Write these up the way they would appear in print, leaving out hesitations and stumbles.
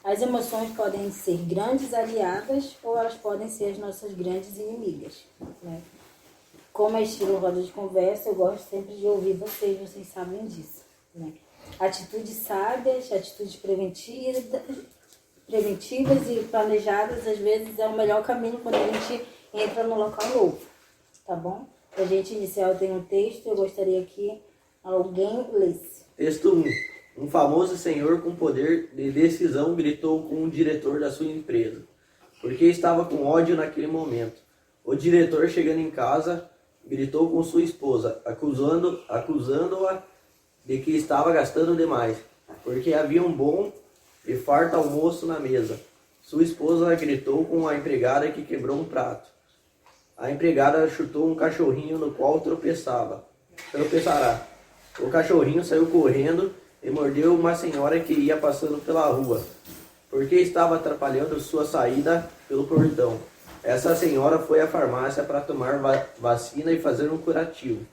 As emoções podem ser grandes aliadas ou elas podem ser as nossas grandes inimigas, né? Como é estilo roda de conversa, eu gosto sempre de ouvir vocês sabem disso, né? Atitudes sábias, atitudes preventivas e planejadas, às vezes é o melhor caminho quando a gente entra no local novo, tá bom? Para a gente iniciar, eu tenho um texto, eu gostaria que alguém lesse. Texto 1. Um famoso senhor com poder de decisão gritou com o diretor da sua empresa, porque estava com ódio naquele momento. O diretor, chegando em casa, gritou com sua esposa, acusando-a de que estava gastando demais, porque havia um bom e farto almoço na mesa. Sua esposa gritou com a empregada que quebrou um prato. A empregada chutou um cachorrinho no qual tropeçará. O cachorrinho saiu correndo e mordeu uma senhora que ia passando pela rua, porque estava atrapalhando sua saída pelo portão. Essa senhora foi à farmácia para tomar vacina e fazer um curativo,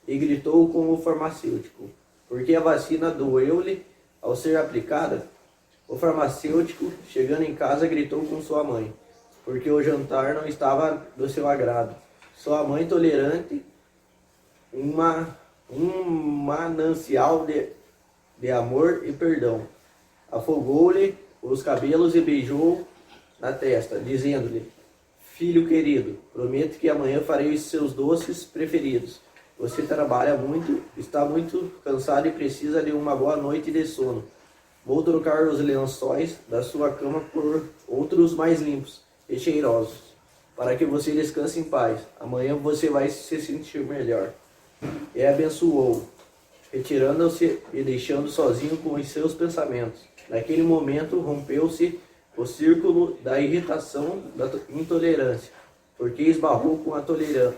e gritou com o farmacêutico, porque a vacina doeu-lhe ao ser aplicada. O farmacêutico, chegando em casa, gritou com sua mãe, porque o jantar não estava do seu agrado. Sua mãe, tolerante, um manancial de amor e perdão, afogou-lhe os cabelos e beijou na testa, dizendo-lhe: filho querido, prometo que amanhã farei os seus doces preferidos. Você trabalha muito, está muito cansado e precisa de uma boa noite de sono. Vou trocar os lençóis da sua cama por outros mais limpos e cheirosos, para que você descanse em paz. Amanhã você vai se sentir melhor. E abençoou, retirando-se e deixando sozinho com os seus pensamentos. Naquele momento rompeu-se o círculo da irritação, da intolerância, porque esbarrou com a tolerância,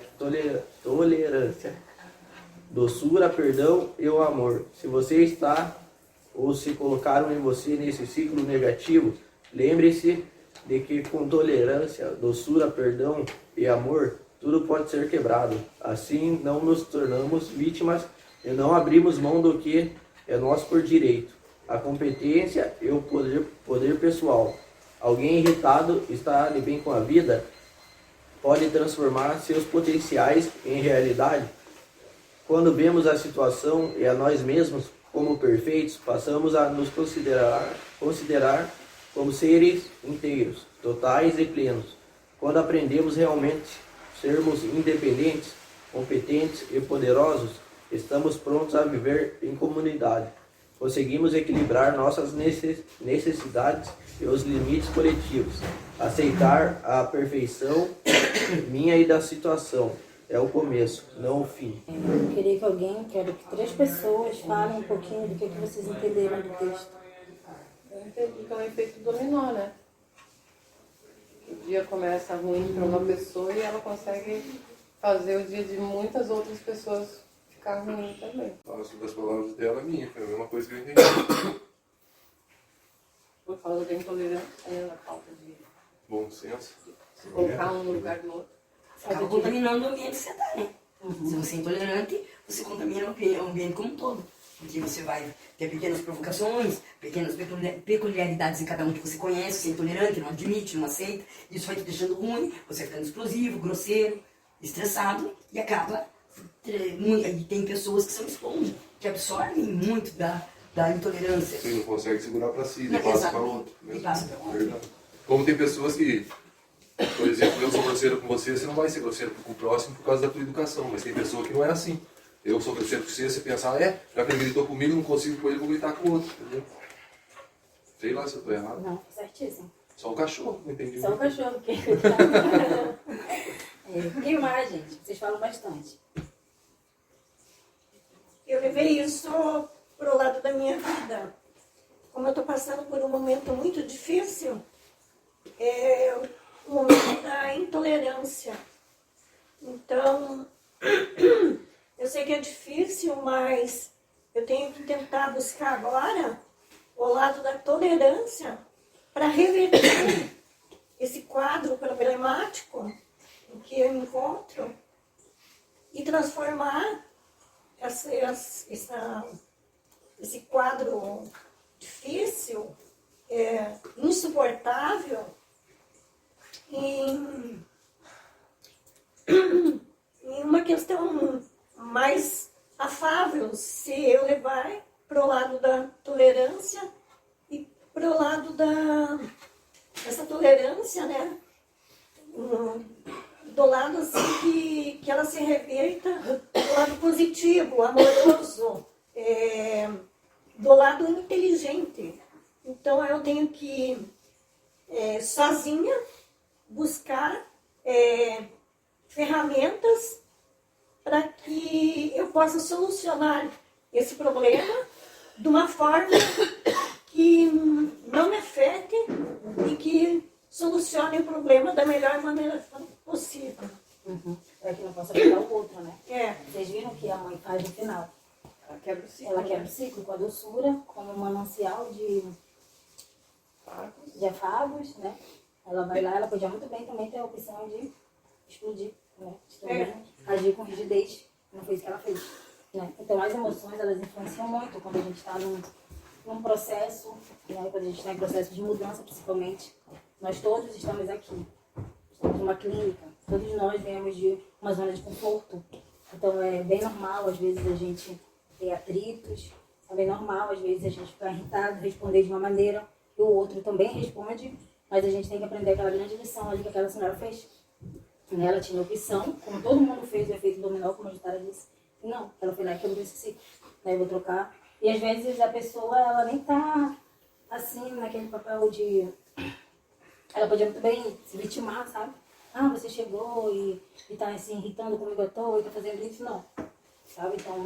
doçura, perdão e o amor. Se você está ou se colocaram em você nesse ciclo negativo, lembre-se de que com tolerância, doçura, perdão e amor, tudo pode ser quebrado. Assim não nos tornamos vítimas e não abrimos mão do que é nosso por direito. A competência e o poder pessoal. Alguém irritado está de bem com a vida? Pode transformar seus potenciais em realidade? Quando vemos a situação e a nós mesmos como perfeitos, passamos a nos considerar como seres inteiros, totais e plenos. Quando aprendemos realmente sermos independentes, competentes e poderosos, estamos prontos a viver em comunidade. Conseguimos equilibrar nossas necessidades e os limites coletivos. Aceitar a perfeição minha e da situação é o começo, não o fim. Eu quero que 3 pessoas falem um pouquinho do que vocês entenderam do texto. Eu entendi que é um efeito dominó, né? O dia começa ruim para uma pessoa e ela consegue fazer o dia de muitas outras pessoas ficar ruim também. As palavras dela, minha, foi a mesma coisa que eu entendi. Por causa da intolerância, da falta de Bom senso. se colocar um no lugar do outro. Você acaba contaminando o ambiente que você está, né? Se você é intolerante, você contamina o ambiente como um todo. Porque você vai ter pequenas provocações, pequenas peculiaridades em cada um que você conhece, você é intolerante, não admite, não aceita. Isso vai te deixando ruim, você vai ficando explosivo, grosseiro, estressado e acaba... E tem pessoas que são esponja, que absorvem muito da intolerância. Você não consegue segurar para si, e passa para outro. E passa para outro. Verdade. Como tem pessoas que, por exemplo, eu sou grosseiro com você, você não vai ser grosseiro com o próximo por causa da tua educação, mas tem pessoa que não é assim. Eu sou grosseiro com você pensar, já que ele gritou comigo, não consigo com ele, vou gritar com o outro, entendeu? Sei lá se eu estou errado. Não, certíssimo. Só o cachorro, não entendi. Só o cachorro que... O que mais, gente? Vocês falam bastante. Eu levei isso pro lado da minha vida. Como eu estou passando por um momento muito difícil, é o momento da intolerância. Então, eu sei que é difícil, mas eu tenho que tentar buscar agora o lado da tolerância para reverter esse quadro problemático em que eu encontro e transformar esse quadro difícil insuportável em uma questão mais afável, se eu levar para o lado da tolerância e para o lado dessa tolerância, né? Do lado assim que ela se reverta do lado positivo, amoroso, do lado inteligente. Então eu tenho que sozinha buscar ferramentas para que eu possa solucionar esse problema de uma forma que não me afete e que solucione o problema da melhor maneira possível. Para que não possa pegar o outro, né? É. Vocês viram o que a mãe faz no final? Ela quebra o ciclo. Ela quebra o ciclo com a doçura, como um manancial de afagos, né? Ela vai lá, ela podia muito bem também ter a opção de explodir, né? Agir com rigidez, não foi isso que ela fez. Né? Então as emoções, elas influenciam muito quando a gente está num processo, né? Quando a gente está em processo de mudança, principalmente. Nós todos estamos aqui, estamos numa clínica, todos nós viemos de uma zona de conforto. Então é bem normal, às vezes, a gente ter atritos, é bem normal, às vezes, a gente ficar irritado, responder de uma maneira, e o outro também responde, mas a gente tem que aprender aquela grande lição ali que aquela senhora fez. Ela tinha opção, como todo mundo fez o efeito dominó, como a Juttara disse, e não, ela foi lá e quebrou esse ciclo. Daí eu vou trocar. E às vezes a pessoa, ela nem tá assim, naquele papel de... Ela podia muito bem se vitimar, sabe? Ah, você chegou e tá se irritando comigo à toa e tá fazendo isso. Não. Sabe? Então,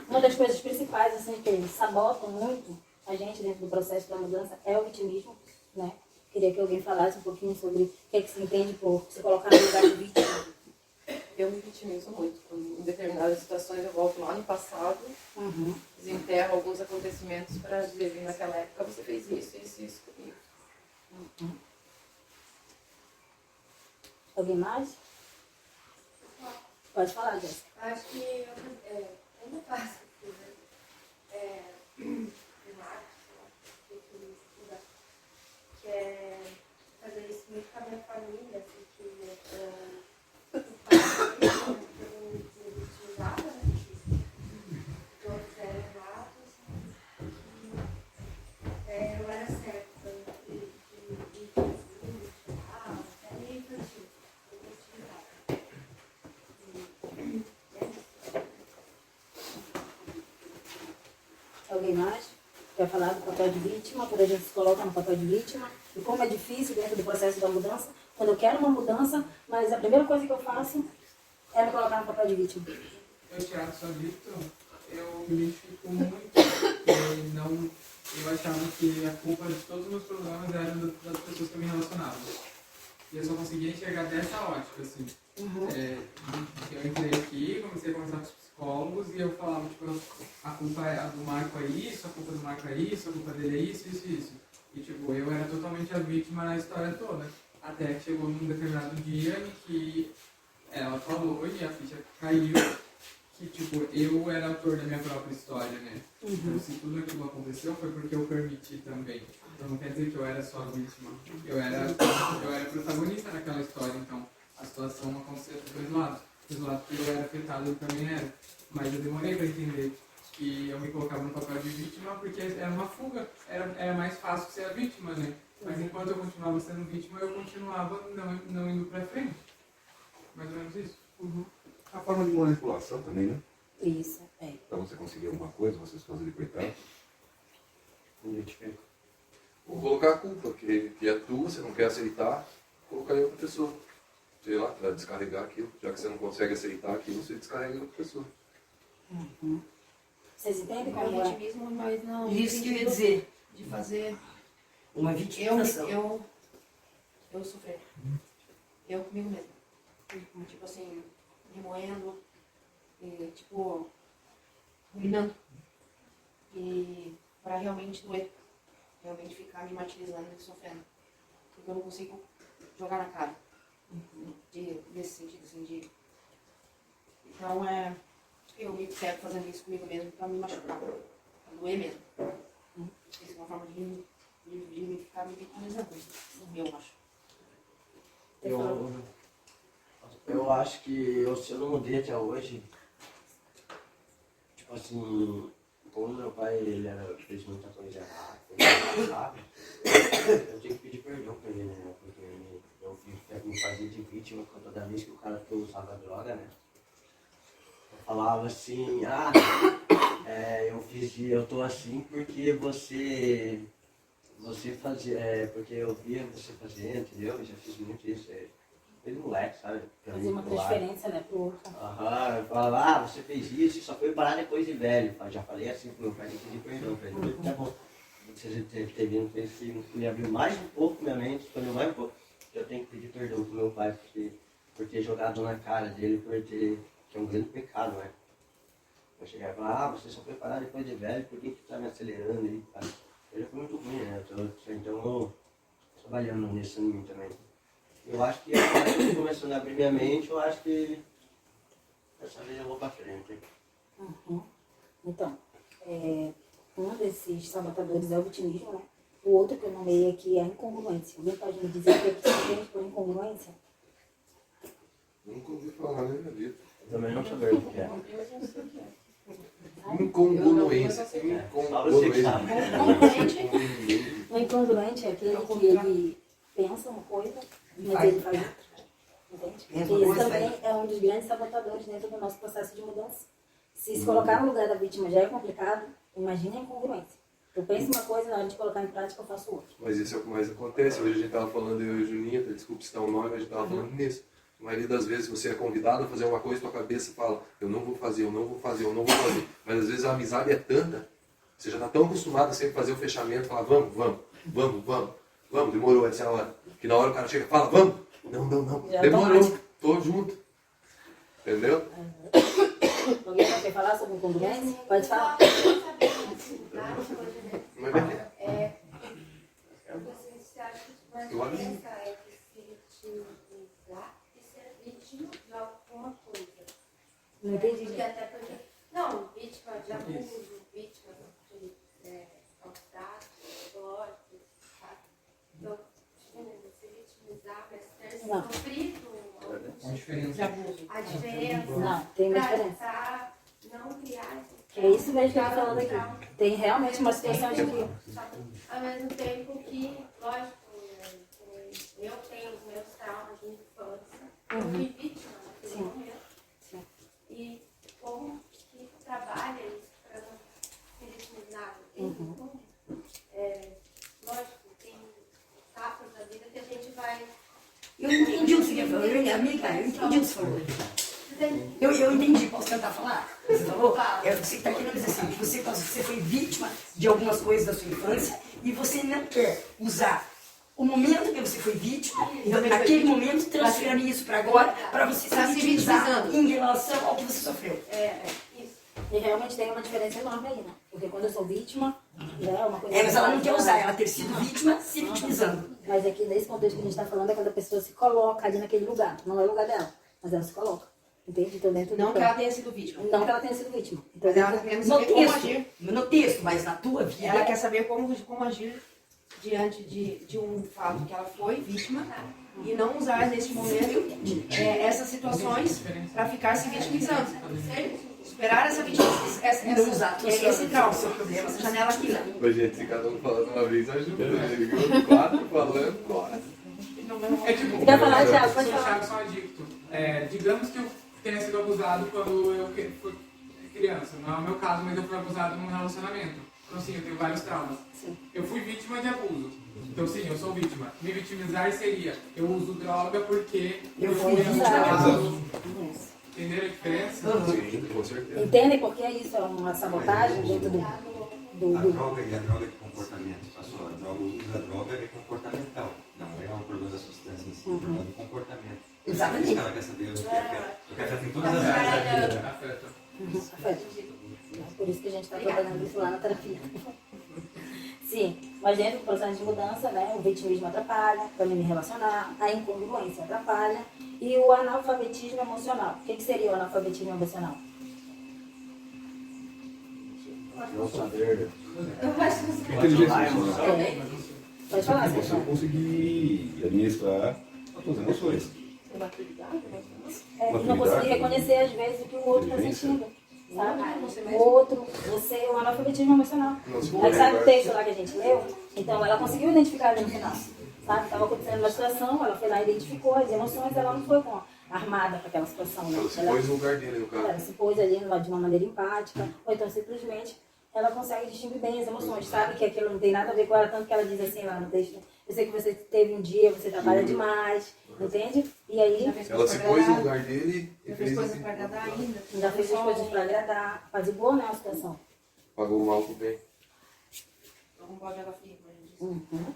uma das coisas principais, assim, que sabotam muito a gente dentro do processo da mudança é o vitimismo, né? Queria que alguém falasse um pouquinho sobre o que é que se entende por se colocar no lugar de vítima. Eu me vitimizo muito. Em determinadas situações eu volto lá no passado, desenterro alguns acontecimentos para dizer, naquela época você fez isso comigo. Alguém mais? Pode falar, Jéssica. Acho que eu não faço que é fazer isso muito com a minha família, assim, que o pai foi vitimizado, né? Todos eram errados, eu era certa de até meio infantil, eu vitimizada. Alguém mais? Quer falar do papel de vítima, quando a gente se coloca no papel de vítima, e como é difícil dentro do processo da mudança, quando eu quero uma mudança, mas a primeira coisa que eu faço é me colocar no papel de vítima. Eu, Thiago Solito, eu me identifico muito, porque eu achava que a culpa de todos os meus problemas eram das pessoas que eu me relacionava. E eu só conseguia enxergar dessa ótica, assim. Eu entrei aqui, comecei a conversar com os psicólogos e eu falava, tipo, a culpa do Marco é isso, a culpa do Marco é isso, a culpa dele é isso. E, tipo, eu era totalmente a vítima na história toda. Até que chegou num determinado dia em que ela falou e a ficha caiu, que, tipo, eu era autor da minha própria história, né? Então, se tudo aquilo aconteceu, foi porque eu permiti também. Então, não quer dizer que eu era só a vítima. Eu era protagonista naquela história, então a situação acontecia dos dois lados. Dos lados que eu era afetado, eu também era. Mas eu demorei para entender que eu me colocava no papel de vítima porque era uma fuga. Era mais fácil ser a vítima, né? Mas enquanto eu continuava sendo vítima, eu continuava não indo para frente. Mais ou menos isso. A forma de manipulação também, né? Isso, é. Para você conseguir alguma coisa, você se fazer libertar. Vou colocar a culpa, que é tua, você não quer aceitar, colocar em outra pessoa. Sei lá, para descarregar aquilo. Já que você não consegue aceitar aquilo, você descarrega em outra pessoa. Vocês entendem É como um é? vitimismo, mas não. Isso que eu ia dizer. De fazer. Uma vitimização. Eu sofrer. Eu comigo mesma. Tipo assim, remoendo, e, tipo, ruminando. E pra realmente doer. Realmente ficar me martirizando e sofrendo. Porque eu não consigo jogar na cara. Nesse sentido, assim, de... Então, eu me pego fazendo isso comigo mesmo pra me machucar. doer mesmo. Isso é uma forma de me ficar me vitimizando. Eu acho. Eu acho que se eu não mudei até hoje, tipo assim, como meu pai ele fez muita coisa errada, sabe? Eu tenho que pedir perdão pra ele, né? Porque eu me fazia de vítima toda vez que o cara que eu usava droga, né? Eu falava assim, eu tô assim porque você fazia, porque eu via você fazendo, entendeu? Eu já fiz muito isso. Desde moleque, sabe? Fazer uma transferência, né, pro outro. Aham, eu falava, você fez isso e só foi parar depois de velho. Eu já falei assim pro meu pai, que pedir perdão pra ele. Tá bom. Você ter vindo, me abriu mais um pouco minha mente, expandiu mais um pouco. Eu tenho que pedir perdão pro meu pai por ter jogado na cara dele, que é um grande pecado, né? Eu chegar e falar, você só foi parar depois de velho, por que tá me acelerando aí, cara? Ele foi muito ruim, né? Então eu tô trabalhando nisso em mim também. Eu acho que agora que eu tô começando a abrir minha mente, eu acho que dessa vez eu vou pra frente. Uhum. Então, um desses sabotadores é o vitimismo, né? O outro que eu nomeei aqui é a incongruência. Alguém pode me dizer o que é que você entende por incongruência? Nunca ouvi falar na minha vida. Eu também não sabia o que é. Incongruência. Só você que sabe. O incongruente é aquele que ele pensa uma coisa, mas ele faz outra. Entende? Porque esse também é um dos grandes sabotadores dentro do nosso processo de mudança. Se colocar no lugar da vítima já é complicado, imagine a incongruência. Eu penso uma coisa, na hora de colocar em prática eu faço outra. Mas isso é o que mais acontece. Hoje a gente estava falando, eu e a Juninha, desculpe citar o nome, mas a gente estava falando nisso. A maioria das vezes você é convidado a fazer uma coisa e tua cabeça fala, eu não vou fazer, eu não vou fazer, eu não vou fazer. Mas às vezes a amizade é tanta, você já está tão acostumado a sempre fazer o fechamento, falar, vamos, demorou essa hora. Que na hora o cara chega e fala, vamos, não, Já demorou, tô junto. Entendeu? Alguém quer falar sobre incongruência? Pode falar. Mas vai ter. Você acha que a diferença é se vitimizar e ser vítima de alguma coisa? Não entendi. Porque até porque. Não, vítima de abuso, vítima de maus tratos, psicológicos, sabe? Então, se vitimizar, mas ter Não. sofrido A diferença. De abuso. a diferença. Não, tem uma diferença. Pra não criar esse É isso mesmo que eu tô falando aqui. Tem realmente uma situação de que... Ao mesmo tempo que, lógico, eu tenho os meus traumas de infância, eu fui vítima naquele Sim. momento. Sim. E como que trabalha isso para não ser vitimizado? Lógico, tem etapas da vida que a gente vai... Eu entendi o que você quer falar, amiga, eu entendi o que você falou. Eu entendi, posso tentar falar? Você falou? Você está querendo dizer assim, que você foi vítima de algumas coisas da sua infância e você não quer usar o momento que você foi vítima, então naquele momento transferir isso para agora, para você Tá se se vitimizar vitimizando. em relação ao que você sofreu. Isso. E realmente tem uma diferença enorme aí, né? Porque quando eu sou vítima, já é uma coisa... Mas ela não quer usar, ela ter sido vítima se vitimizando. Mas aqui, nesse contexto que a gente está falando, é quando a pessoa se coloca ali naquele lugar. Não é o lugar dela, mas ela se coloca. Entende? Então, dentro Não do que ela campo. tenha sido vítima. Não que ela tenha sido vítima. Então, Mas ela dentro- quer No saber como texto, agir. no texto, mas na tua vida. Ela quer saber como agir diante de um fato que ela foi vítima e não usar neste momento essas situações para ficar se vitimizando. Superar essa vitimização, esse trauma, essa janela aqui, né? Ô, gente, se cada um falando uma vez ajuda. Né? 4 falando, 4. É tipo, Quer falar, eu Thiago? Pode sou falar. Thiago, sou adicto. Digamos que eu tenha sido abusado quando eu fui criança. Não é o meu caso, mas eu fui abusado num relacionamento. Então, sim, eu tenho vários traumas. Eu fui vítima de abuso. Então, sim, eu sou vítima. Me vitimizar seria, eu uso droga porque eu fui abusado. Entenderam a diferença? Sim, com certeza. Entendem por que isso é uma sabotagem dentro do... A droga e a droga de comportamento. O uso da droga é comportamental. Não é um problema da substância em si, é um problema do comportamento. Exatamente. Por isso que ela quer saber o que é. Eu quero saber em todas as áreas da vida. Afeta. Afeto. É por isso que a gente está trabalhando isso lá na terapia. Sim, mas dentro do processo de mudança, né, o vitimismo atrapalha para mim me relacionar, a incongruência atrapalha e o analfabetismo emocional. O que seria o analfabetismo emocional? não saber Eu acho que controlar a emoção. Pode falar, Você Sérgio. conseguir administrar as suas emoções. É, não conseguir reconhecer, às vezes, o que o outro está sentindo. Sabe? O outro, você, o analfabetismo emocional. Aí, sabe o texto lá que a gente leu? Então, ela conseguiu identificar ali no final. Sabe? Estava acontecendo uma situação, ela foi lá e identificou as emoções, ela não foi armada para aquela situação. Né? Ela se pôs no lugar dele, no caso. Ela se pôs ali de uma maneira empática, ou então simplesmente ela consegue distinguir bem as emoções, sabe que aquilo não tem nada a ver com ela, tanto que ela diz assim lá no texto, eu sei que você teve um dia, você trabalha demais, entende? E aí... Ela se pôs no lugar dele e fez coisas para agradar ainda. Ainda fez as coisas para agradar, apaziguou, né, a situação. Pagou o mal pro bem. Não pode água fria, como a gente disse. Uhum.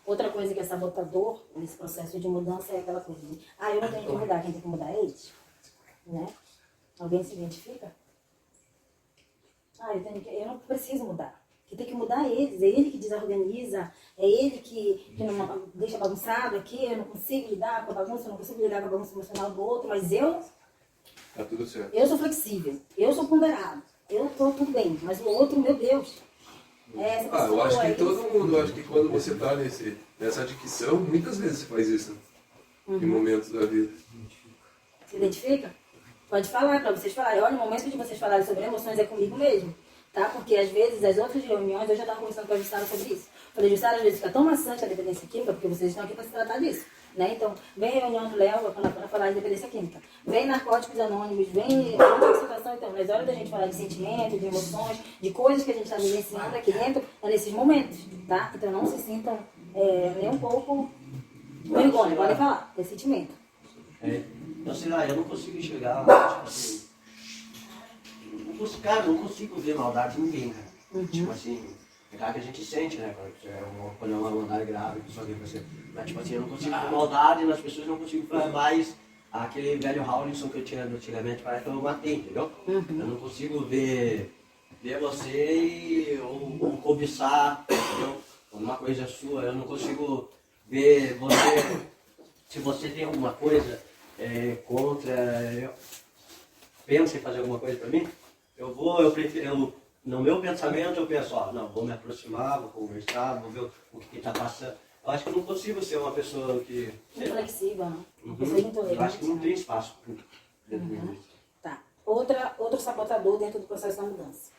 Outra coisa que é sabotador nesse processo de mudança é aquela coisa de, eu não tenho que mudar, quem tem que mudar é eles. Né? Alguém se identifica? Eu não preciso mudar. Quem tem que mudar é eles. É ele que desorganiza, é ele que não deixa bagunçado aqui, eu não consigo lidar com a bagunça, eu não consigo lidar com a bagunça emocional do outro, mas Tá tudo certo. eu sou flexível, eu sou ponderado, eu estou tudo bem, mas o outro, meu Deus, essa pessoa, Eu acho que é todo isso. mundo, eu acho que quando você tá nessa adicção, muitas vezes você faz isso. Em momentos da vida. Se identifica? Pode falar, para vocês falarem. Olha, o momento de vocês falarem sobre emoções é comigo mesmo, tá? Porque às vezes, as outras reuniões, eu já estava conversando com a Jussara sobre isso. Falei, Jussara, às vezes fica tão maçante a dependência química, porque vocês estão aqui para se tratar disso, né? Então, vem reunião do Léo para falar de dependência química. Vem narcóticos anônimos, vem outra situação. Então, nas horas da gente falar de sentimento, de emoções, de coisas que a gente está vivenciando aqui dentro, é nesses momentos, tá? Então, não se sintam nem um pouco vergonha, podem falar, é sentimento. Então, sei lá, eu não consigo enxergar, tipo assim, não consigo ver maldade em ninguém, cara. Tipo assim, é claro que a gente sente, né, quando é uma maldade grave, que só vem pra você. Mas, tipo assim, eu não consigo ver maldade nas pessoas, não consigo ver mais aquele velho Howlinson que eu tinha antigamente, parece que eu matei, entendeu? Eu não consigo ver você ou cobiçar, entendeu? Alguma coisa sua, eu não consigo ver você, se você tem alguma coisa contra, pensa em fazer alguma coisa pra mim, eu prefiro, no meu pensamento eu penso, não, vou me aproximar, vou conversar, vou ver o que está passando. Eu acho que eu não consigo ser uma pessoa que... Muito flexível, né? Uma pessoa intolerante. Eu acho que não tem espaço dentro de mim. Tá. Outro sabotador dentro do processo da mudança.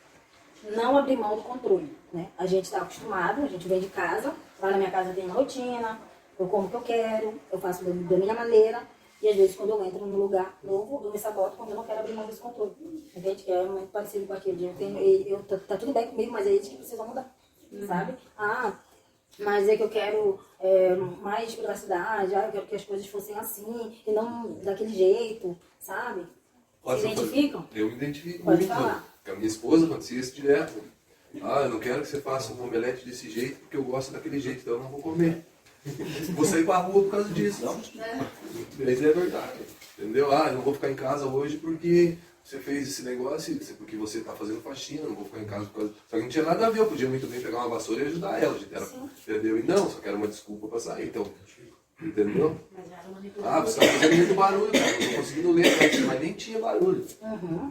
Não abrir mão do controle, né? A gente está acostumado, a gente vem de casa, lá na minha casa tem uma rotina, eu como o que eu quero, eu faço da minha maneira, e às vezes quando eu entro num lugar novo, eu me saboto quando eu não quero abrir mão desse controle. Entende? Que é muito parecido com aquele. Tá tudo bem comigo, mas é eles que precisam mudar, sabe? Mas é que eu quero mais privacidade, eu quero que as coisas fossem assim, e não daquele jeito, sabe? Se identificam? Eu me identifico Pode muito. falar. Com a minha esposa acontecia isso direto. Eu não quero que você faça um omelete desse jeito, porque eu gosto daquele jeito, então eu não vou comer. Vou sair pra rua por causa disso. Mas é verdade. Entendeu? Eu não vou ficar em casa hoje porque você fez esse negócio, porque você tá fazendo faxina, não vou ficar em casa por causa... Só que não tinha nada a ver, eu podia muito bem pegar uma vassoura e ajudar ela, entendeu? E não, só quero uma desculpa pra sair, então... Entendeu? Você tá fazendo muito barulho, cara, não tô conseguindo ler, mas nem tinha barulho.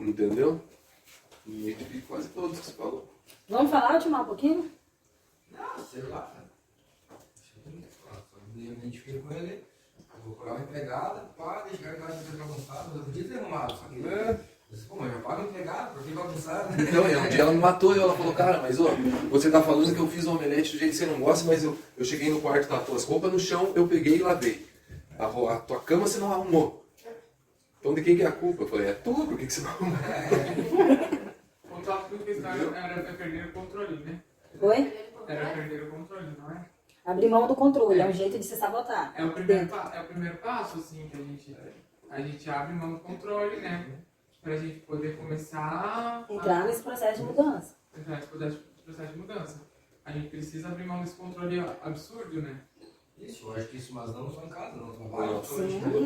Entendeu? E identifico quase todos que você falou. Vamos falar, ultimar um pouquinho? Não, sei lá. Eu me identifico com ele. Vou colocar uma empregada, deixar a casa de bagunçada. Eu podia ter arrumado, só que. Pô, mas eu pago empregado, por que bagunçar? Então, um dia ela me matou e ela falou, cara, mas você tá falando que eu fiz um omelete do jeito que você não gosta, mas eu cheguei no quarto, tá tuas roupas no chão, eu peguei e lavei. A tua cama você não arrumou. Então de quem que é a culpa? Eu falei, é tu, por que você não arrumou? O tópico que está era perder o controle, né? Oi? Era perder o controle, não é? Abrir mão do controle, é um jeito de se sabotar. É o primeiro passo, assim, que a gente abre mão do controle, né? Pra gente poder começar Entrar nesse processo de mudança. Entrar nesse processo de mudança. A gente precisa abrir mão desse controle absurdo, né? Isso, eu acho que isso, mas não só em casa, no trabalho.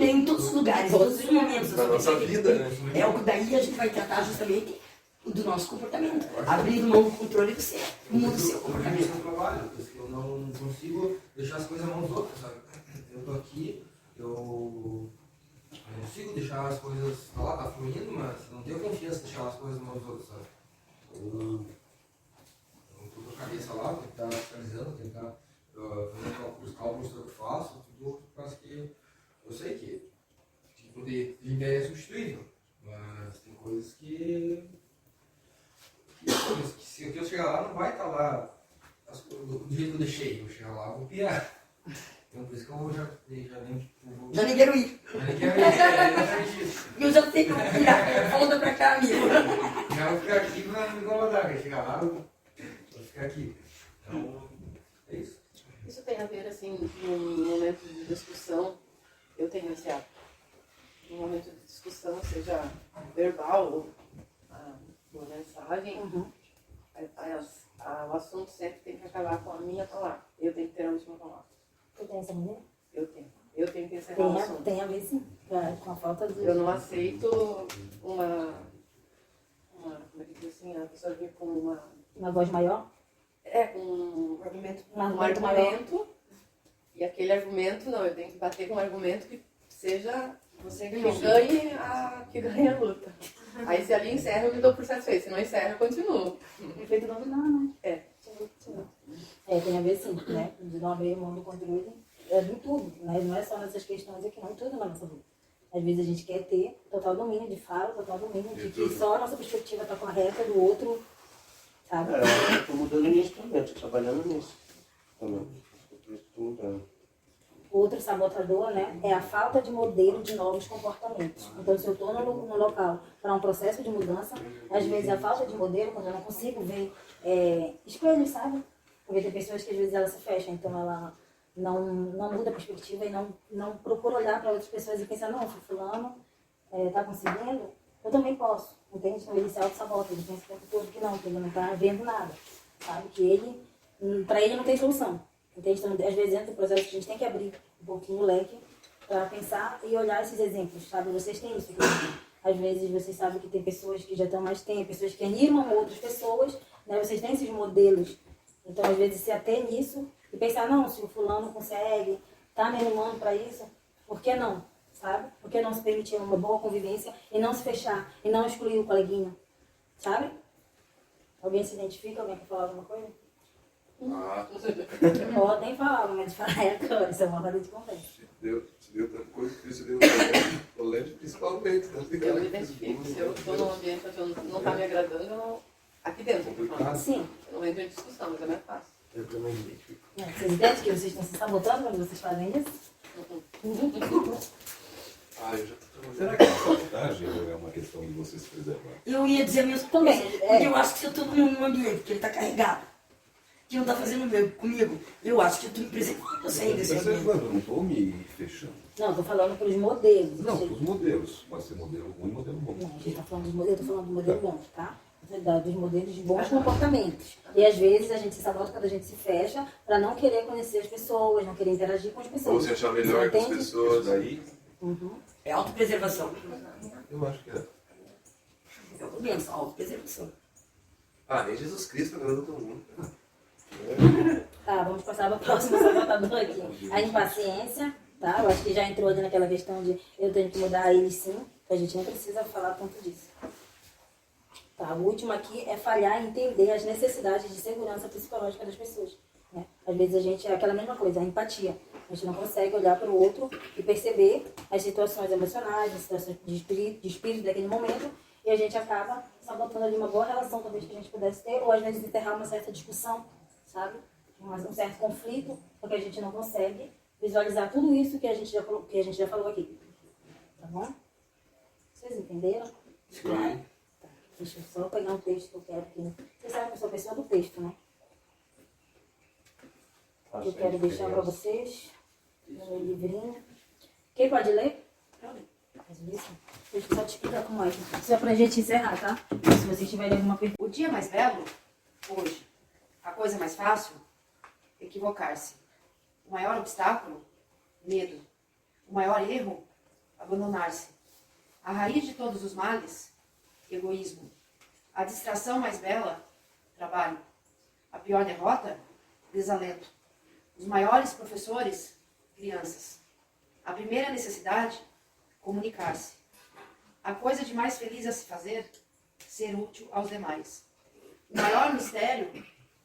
Em todos os lugares, em todos os momentos da nossa vida, né? É o que daí a gente vai tratar justamente do nosso comportamento. Abrir mão do controle, você muda o seu comportamento. Isso no trabalho, porque eu não consigo deixar as coisas na mão dos outros, sabe? Eu tô aqui, eu consigo deixar as coisas, tá fluindo, mas não tenho confiança de deixar as coisas na mão dos outros, sabe? Então, estou com a cabeça lá, tentar fiscalizando, tentar fazendo os cálculos que eu faço, tudo, quase que eu sei que poder de ideia é substituível, mas tem coisas que se eu chegar lá não vai estar lá do jeito que eu deixei, eu chegar lá vou piar. Então por isso que eu já nem Já nem quero ir. Já nem quero ir, é exatamente isso. Eu já sei que eu vou virar. Volta pra cá, amigo. Já vou ficar aqui pra não me incomodar, quando chegar lá eu vou ficar aqui. Então, é isso. Isso tem a ver, assim, num momento de discussão, eu tenho esse hábito. Num momento de discussão, seja verbal ou uma mensagem, o assunto sempre tem que acabar com a minha palavra. Eu tenho que ter a última palavra. Você tem essa mulher? Eu tenho. Eu tenho que encerrar o assunto. Tem a ver sim, com a falta de... Eu não aceito uma como é que diz assim, a pessoa vir com uma voz maior? Com um argumento, maior. E aquele argumento, não, eu tenho que bater com um argumento que seja você que ganhe a luta. Aí se ali encerra, eu me dou por satisfeito. Se não encerra, eu continuo. Efeito dominó, né? É. Tem a ver sim, né? De não haver mão do controle em tudo, né? Não é só nessas questões aqui, não, em tudo na nossa vida. Às vezes a gente quer ter total domínio de fala, total domínio de que só a nossa perspectiva está correta, do outro, sabe? Eu estou mudando nisso também, estou trabalhando nisso também. Estou mudando. Outro sabotador, né, é a falta de modelo de novos comportamentos. Então, se eu estou no local para um processo de mudança, às vezes a falta de modelo, quando eu não consigo ver espelhos, sabe? Porque tem pessoas que às vezes ela se fecha, então ela não muda a perspectiva e não procura olhar para outras pessoas e pensar, não, se fulano está conseguindo, eu também posso, entende? Então ele se auto-sabota, ele pensa o tempo todo que não, que ele não está vendo nada, sabe? Que para ele não tem solução. Entende? Então, às vezes, dentro do processo, a gente tem que abrir um pouquinho o leque para pensar e olhar esses exemplos, sabe? Vocês têm isso. Às vezes, vocês sabem que tem pessoas que já estão mais tempo, pessoas que animam outras pessoas, né? Vocês têm esses modelos. Então, às vezes, se ater nisso e pensar, não, se o fulano consegue, tá me animando para isso, por que não? Sabe? Por que não se permitir uma boa convivência e não se fechar, e não excluir o coleguinha? Sabe? Alguém se identifica? Alguém quer falar alguma coisa? Podem falar, mas falar agora, isso é uma roda de conversa. Se deu tanta coisa, que se deu colégio principalmente. Eu me identifico, se eu estou num ambiente onde não está me agradando, eu não... Aqui dentro, sim. Eu não entro em discussão, mas é mais fácil. Eu também me identifico. Vocês entendem que vocês estão se sabotando quando vocês fazem isso? Eu já tô trabalhando. Será que é sabotagem ou é uma questão de você se preservar? Eu ia dizer mesmo também, porque eu acho que se eu estou num ambiente que ele está carregado, que não está fazendo comigo, eu acho que eu estou me preservando sem desse ambiente. Eu não estou me fechando. Não, estou falando pelos modelos. Não, pelos modelos. Pode ser modelo ruim e modelo bom. Não, a gente está falando dos modelos, eu estou falando do modelo bom, tá? Dos modelos de bons comportamentos. E às vezes a gente se sabota quando a gente se fecha para não querer conhecer as pessoas, não querer interagir com as pessoas. Ou se achar melhor que as pessoas. Aí, É autopreservação. eu acho que é. Eu penso, autopreservação. Nem Jesus Cristo agradou todo mundo. Tá, vamos passar para o próximo sabotador aqui. A impaciência, tá? Eu acho que já entrou ali naquela questão de eu tenho que mudar ele sim, a gente nem precisa falar tanto disso. Tá, o último aqui é falhar em entender as necessidades de segurança psicológica das pessoas. Né? Às vezes a gente é aquela mesma coisa, a empatia. A gente não consegue olhar para o outro e perceber as situações emocionais, as situações de espírito daquele momento, e a gente acaba sabotando ali uma boa relação, talvez que a gente pudesse ter, ou às vezes enterrar uma certa discussão, sabe? Um certo conflito, porque a gente não consegue visualizar tudo isso que a gente já falou aqui. Tá bom? Vocês entenderam? Tá. Deixa eu só pegar um texto que eu quero aqui. Vocês sabem que eu sou a pessoa do texto, né? Eu quero deixar para vocês no meu livrinho. Quem pode ler? Deixa eu só te explicar como é. Isso é pra gente encerrar, tá? Se vocês tiverem alguma pergunta. O dia mais belo, hoje. A coisa mais fácil, equivocar-se. O maior obstáculo, medo. O maior erro, abandonar-se. A raiz de todos os males, egoísmo. A distração mais bela, trabalho. A pior derrota, desalento. Os maiores professores, crianças. A primeira necessidade, comunicar-se. A coisa de mais feliz a se fazer, ser útil aos demais. O maior mistério,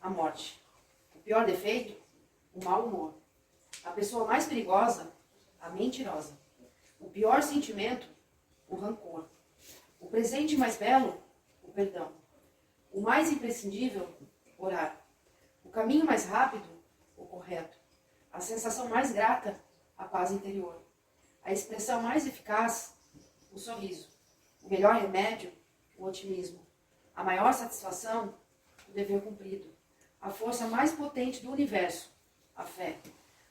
a morte. O pior defeito, o mau humor. A pessoa mais perigosa, a mentirosa. O pior sentimento, o rancor. O presente mais belo, o perdão. O mais imprescindível, orar. O caminho mais rápido, o correto. A sensação mais grata, a paz interior. A expressão mais eficaz, o sorriso. O melhor remédio, o otimismo. A maior satisfação, o dever cumprido. A força mais potente do universo, a fé.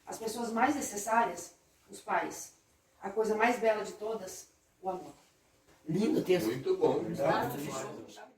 As pessoas mais necessárias, os pais. A coisa mais bela de todas, o amor. Lindo texto. Muito bom. Fechou.